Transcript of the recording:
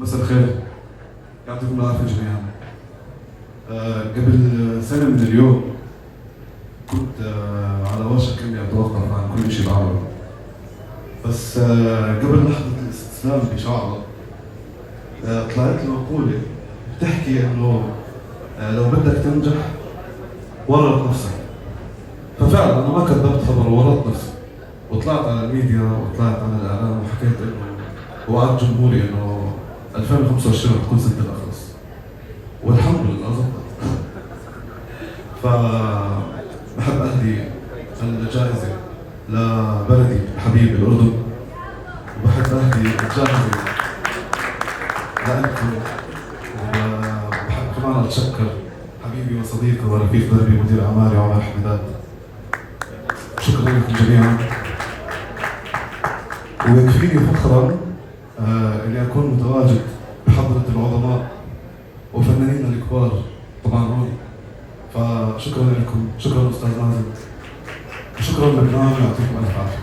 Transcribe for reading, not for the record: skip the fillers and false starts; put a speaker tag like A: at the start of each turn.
A: مساء الخير، يعطيكم العافية جميعا. قبل سنة من اليوم كنت على وشك إني أتوقف عن كل شيء بعمله، بس قبل لحظة الاستسلام بشعرة طلعت لي مقولة بتحكي إنه لو بدك تنجح ورط نفسك. ففعلا أنا ما كذبت خبر وورطت نفسي، وطلعت على الميديا وطلعت على الإعلام وحكيت إنه وعدت جمهوري إنه 2025 تكون سنة الأخرس، والحمد لله زبطت. فبحب أهدي الجائزة لبلدي الحبيب الأردن، وبحب أهدي الجائزة لأنكم، وبحب كمان أتشكر حبيبي وصديقي ورفيق دربي مدير أعمالي عمر حمدات. شكرا لكم جميعا، ويكفيني فخرا اني اكون متواجد بحضرة العظماء وفنانين الكبار طبعا هون. فشكرا لكم، شكرا استاذ مازن، وشكرا لبنان، يعطيكم الف عافيه.